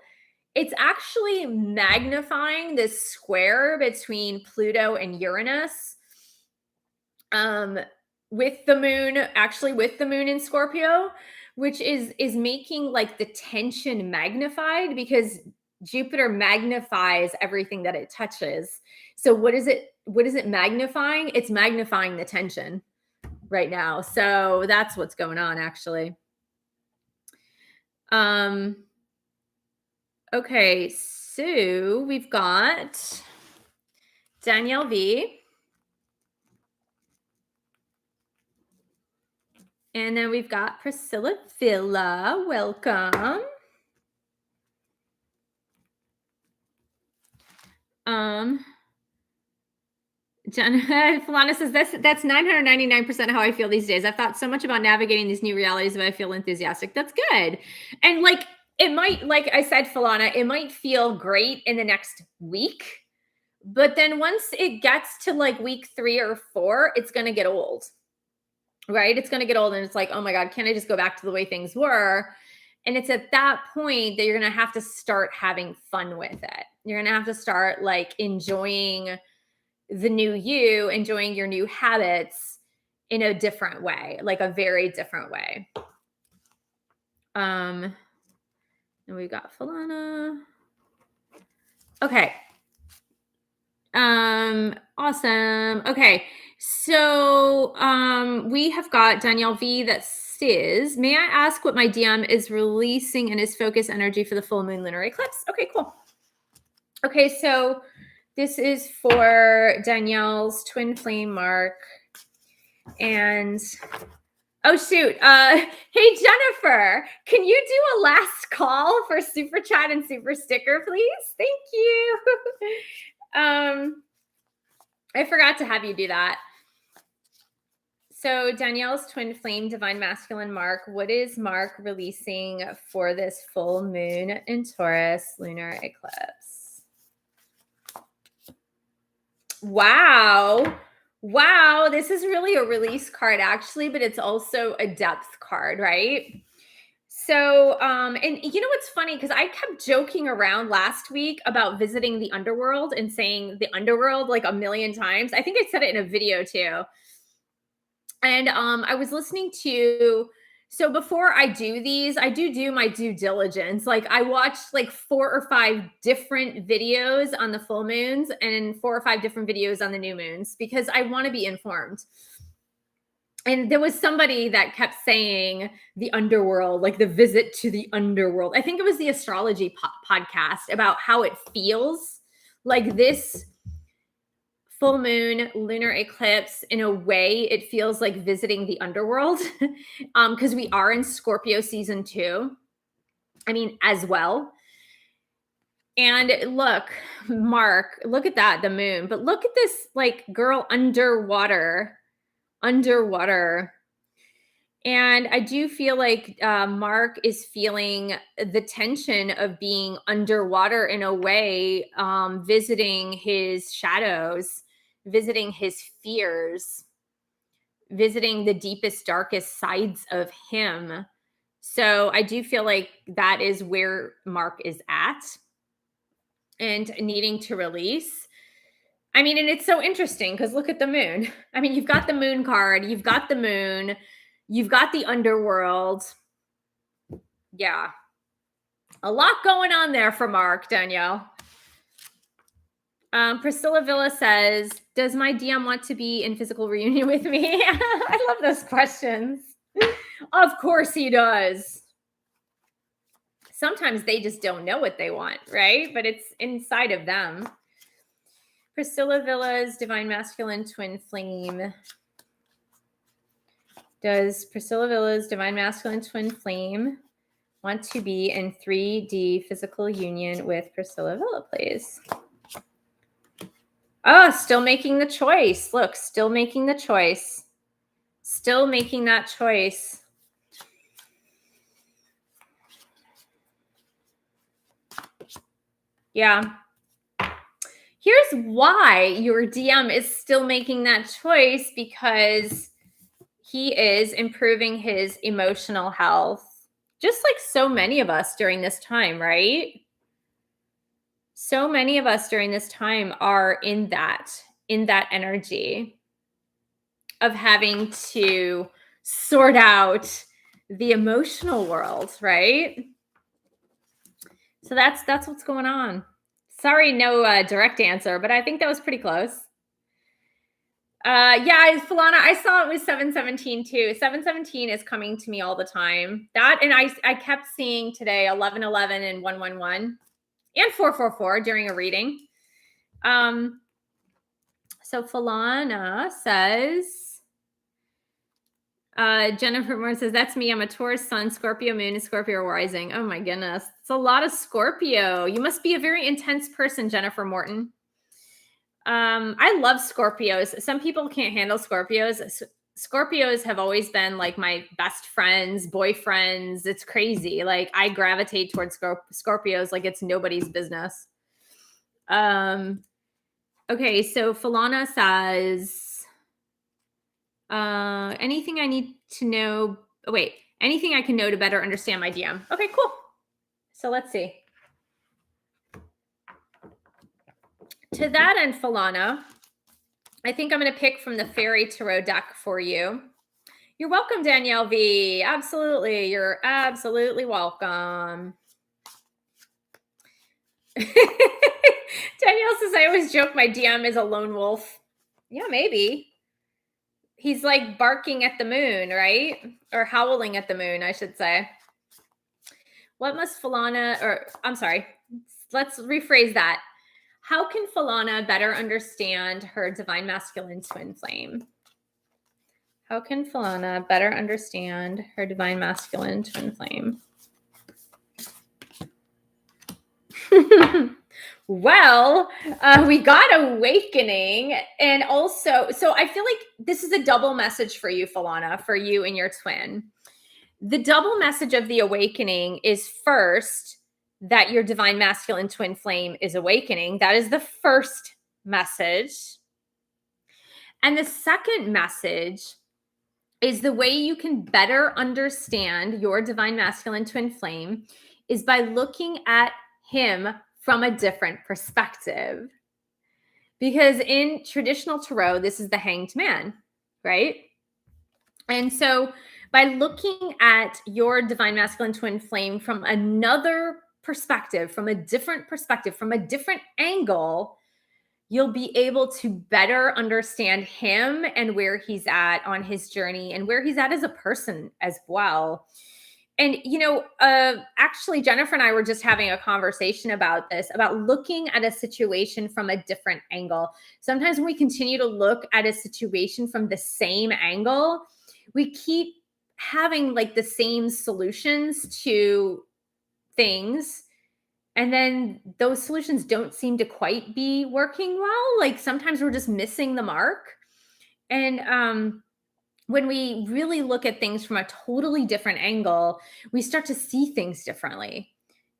It's actually magnifying this square between Pluto and Uranus. With the moon in Scorpio, which is making like the tension magnified because Jupiter magnifies everything that it touches. So what is it magnifying? It's magnifying the tension right now. So that's what's going on actually. Okay, so we've got Danielle V. And then we've got Priscilla Villa. Welcome. Falana says that's 999% how I feel these days. I've thought so much about navigating these new realities, but I feel enthusiastic. That's good. And like it might, like I said, Falana, it might feel great in the next week, but then once it gets to like week 3 or 4, it's gonna get old. Right? It's gonna get old, and it's like, oh my God, can't I just go back to the way things were? And it's at that point that you're gonna have to start having fun with it. You're gonna have to start like enjoying the new you, enjoying your new habits in a different way, like a very different way. And we've got Falana. Okay. Awesome. Okay. So we have got Danielle V that says, may I ask what my DM is releasing in his focus energy for the full moon lunar eclipse? Okay, cool. Okay, so this is for Danielle's twin flame mark. And oh shoot. Hey Jennifer, can you do a last call for super chat and super sticker, please? Thank you. I forgot to have you do that. So Danielle's twin flame divine masculine mark. What is Mark releasing for this full moon in Taurus lunar eclipse? Wow. Wow. This is really a release card actually, but it's also a depth card, right? So, and you know what's funny? Because I kept joking around last week about visiting the underworld and saying the underworld like a million times. I think I said it in a video too. And I was listening to, so before I do these, I do my due diligence. Like I watched like 4 or 5 different videos on the full moons and 4 or 5 different videos on the new moons because I want to be informed. And there was somebody that kept saying the underworld, like the visit to the underworld. I think it was the astrology podcast about how it feels like this full moon lunar eclipse. In a way, it feels like visiting the underworld because we are in Scorpio season 2. I mean, as well. And look, Mark, look at that, the moon. But look at this like girl underwater. And I do feel like Mark is feeling the tension of being underwater in a way, visiting his shadows, visiting his fears, visiting the deepest, darkest sides of him. So I do feel like that is where Mark is at and needing to release. I mean, and it's so interesting because look at the moon. I mean, you've got the moon card, you've got the moon, you've got the underworld. Yeah. A lot going on there for Mark, Danielle. Priscilla Villa says, does my DM want to be in physical reunion with me? I love those questions. Of course he does. Sometimes they just don't know what they want, right? But it's inside of them. Priscilla Villa's Divine Masculine Twin Flame. Does Priscilla Villa's Divine Masculine Twin Flame want to be in 3D physical union with Priscilla Villa, please? Oh, still making the choice. Look, still making the choice. Still making that choice. Yeah. Here's why your DM is still making that choice, because he is improving his emotional health, just like so many of us during this time, right? So many of us during this time are in that energy of having to sort out the emotional world, right? So that's what's going on. Sorry, no direct answer, but I think that was pretty close. Yeah, Falana, I saw it was 717 too. 717 is coming to me all the time. That, and I kept seeing today 1111 and 111 and 444 during a reading. So Falana says, Jennifer Moore says, that's me. I'm a Taurus sun, Scorpio moon, and Scorpio rising. Oh my goodness. It's a lot of Scorpio. You must be a very intense person, Jennifer Morton. I love Scorpios. Some people can't handle Scorpios. Scorpios have always been like my best friends, boyfriends. It's crazy. Like I gravitate towards Scorpios like it's nobody's business. Okay, so Falana says, anything I need to know. Oh, wait, anything I can know to better understand my DM. Okay, cool. So let's see. To that end, Falana, I think I'm going to pick from the Fairy Tarot deck for you. You're welcome, Danielle V. Absolutely. You're absolutely welcome. Danielle says, I always joke my DM is a lone wolf. Yeah, maybe. He's like barking at the moon, right? Or howling at the moon, I should say. What must Falana, or I'm sorry, let's rephrase that. How can Falana better understand her divine masculine twin flame? How can Falana better understand her divine masculine twin flame? Well, we got awakening. And also, so I feel like this is a double message for you, Falana, for you and your twin. The double message of the awakening is first, that your divine masculine twin flame is awakening. That is the first message. And the second message is the way you can better understand your divine masculine twin flame is by looking at him from a different perspective. Because in traditional tarot, this is the Hanged Man, right? And so by looking at your divine masculine twin flame from another perspective, from a different perspective, from a different angle, you'll be able to better understand him and where he's at on his journey and where he's at as a person as well. And, you know, actually, Jennifer and I were just having a conversation about this, about looking at a situation from a different angle. Sometimes when we continue to look at a situation from the same angle, we keep having like the same solutions to things And then those solutions don't seem to quite be working well. Like sometimes we're just missing the mark. And when we really look at things from a totally different angle, we start to see things differently.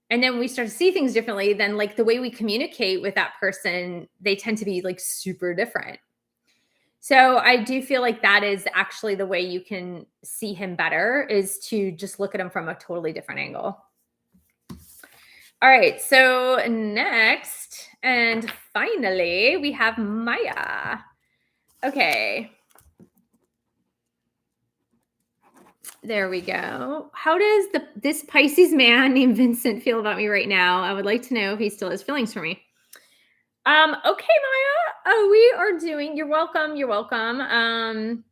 And then we start to see things differently, then like the way we communicate with that person, they tend to be like super different. So I do feel like that is actually the way you can see him better, is to just look at him from a totally different angle. All right, so next and finally, we have Maya. Okay. There we go. How does this Pisces man named Vincent feel about me right now? I would like to know if he still has feelings for me. Okay, Maya. Oh, we are doing. You're welcome. You're welcome.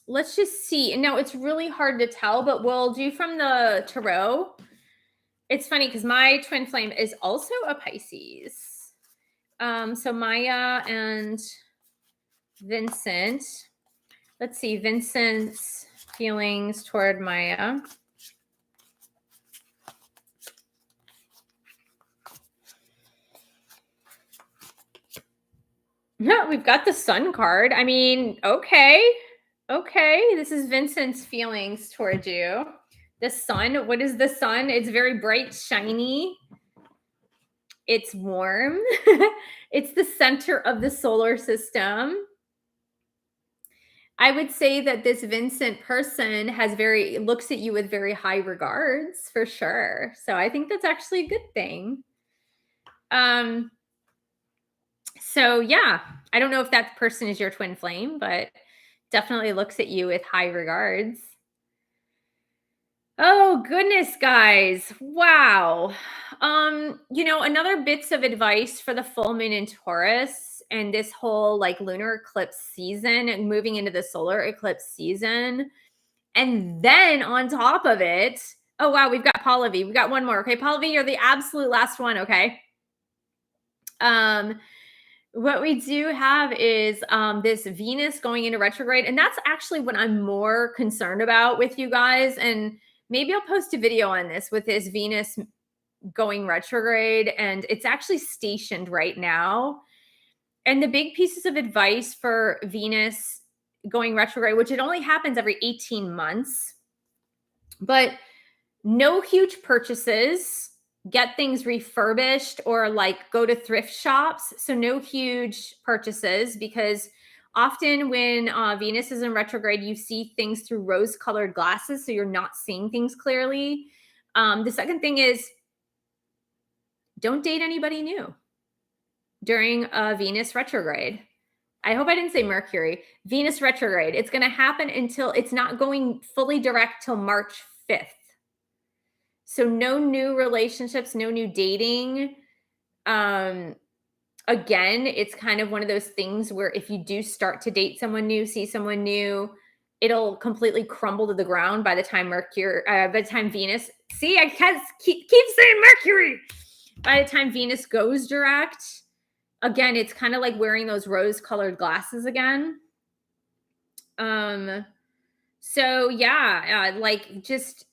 Let's just see. Now it's really hard to tell, but we'll do from the tarot. It's funny because my twin flame is also a Pisces. So Maya and Vincent. Let's see, Vincent's feelings toward Maya. No, we've got the Sun card. I mean, okay. Okay, this is Vincent's feelings towards you. The sun, what is the sun? It's very bright, shiny. It's warm. It's the center of the solar system. I would say that this Vincent person looks at you with very high regards, for sure. So I think that's actually a good thing. So yeah, I don't know if that person is your twin flame, but definitely looks at you with high regards. Oh goodness, guys. Wow. Another bits of advice for the full moon in Taurus and this whole like lunar eclipse season and moving into the solar eclipse season. And then on top of it, oh wow, we've got Pallavi. We've got one more. Okay, Pallavi, you're the absolute last one, okay? What we do have is this Venus going into retrograde, and that's actually what I'm more concerned about with you guys. And maybe I'll post a video on this with this Venus going retrograde, and it's actually stationed right now. And the big pieces of advice for Venus going retrograde, which it only happens every 18 months, but no huge purchases, get things refurbished or like go to thrift shops. So no huge purchases, because often when Venus is in retrograde, you see things through rose-colored glasses. So you're not seeing things clearly. The second thing is don't date anybody new during Venus retrograde. I hope I didn't say Mercury. Venus retrograde. It's going to happen until it's not going fully direct till March 5th. So no new relationships, no new dating. Again, it's kind of one of those things where if you do start to date someone new, see someone new, it'll completely crumble to the ground by the time Venus. See, I can't keep saying Mercury. By the time Venus goes direct, again, it's kind of like wearing those rose-colored glasses again. So yeah, like just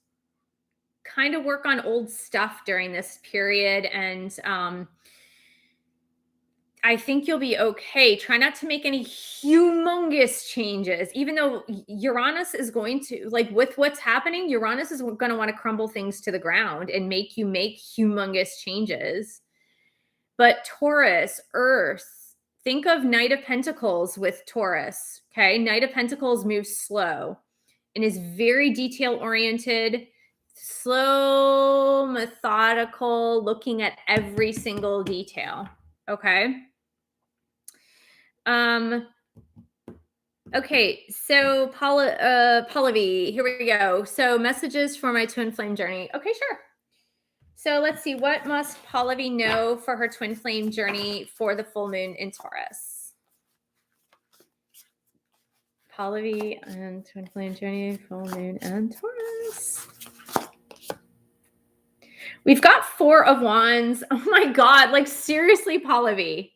kind of work on old stuff during this period, and I think you'll be okay. Try not to make any humongous changes, even though Uranus is going to, like with what's happening, Uranus is going to want to crumble things to the ground and make you make humongous changes. But Taurus, Earth, think of Knight of Pentacles with Taurus, okay? Knight of Pentacles moves slow and is very detail-oriented, slow, methodical, looking at every single detail, okay? Okay, so Pallavi, here we go. So messages for my twin flame journey. Okay, sure. So let's see, what must Pallavi know for her twin flame journey for the full moon in Taurus? Pallavi and twin flame journey, full moon and Taurus. We've got 4 of Wands. Oh my God, like seriously, Pallavi.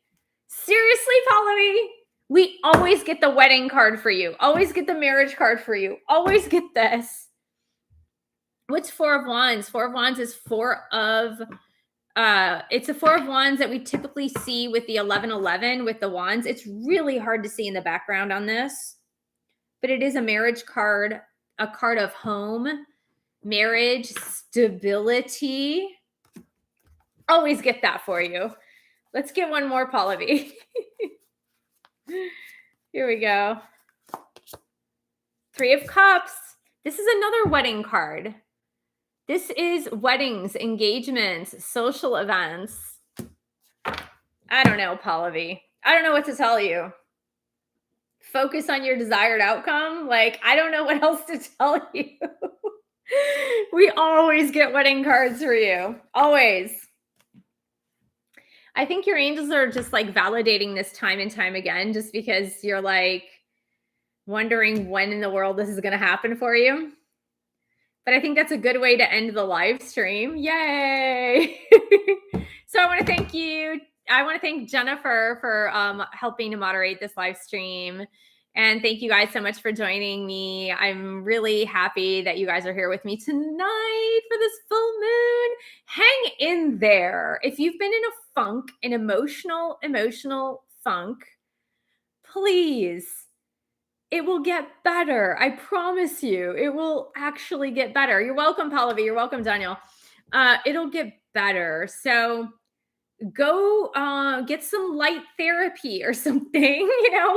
Seriously, Pallavi. We always get the wedding card for you. Always get the marriage card for you. Always get this. What's Four of Wands? Four of Wands is it's a Four of Wands that we typically see with the 1111 with the wands. It's really hard to see in the background on this, but it is a marriage card, a card of home, marriage, stability. Always get that for you. Let's get one more, Pallavi. Here we go. Three of Cups. This is another wedding card. This is weddings, engagements, social events. I don't know, Pallavi. I don't know what to tell you. Focus on your desired outcome. Like, I don't know what else to tell you. We always get wedding cards for you. Always. I think your angels are just like validating this time and time again, just because you're like wondering when in the world this is going to happen for you. But I think that's a good way to end the live stream. Yay. So I want to thank you. I want to thank Jennifer for helping to moderate this live stream. And thank you guys so much for joining me. I'm really happy that you guys are here with me tonight for this full moon. Hang in there. If you've been in a funk, an emotional funk, please. It will get better. I promise you, it will actually get better. You're welcome, Pallavi. You're welcome, Daniel. It'll get better. So go get some light therapy or something,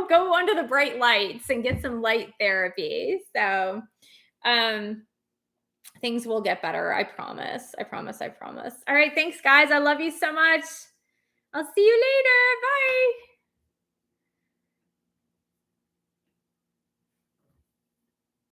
go under the bright lights and get some light therapy. So things will get better. I promise. I promise. I promise. All right. Thanks, guys. I love you so much. I'll see you later. Bye.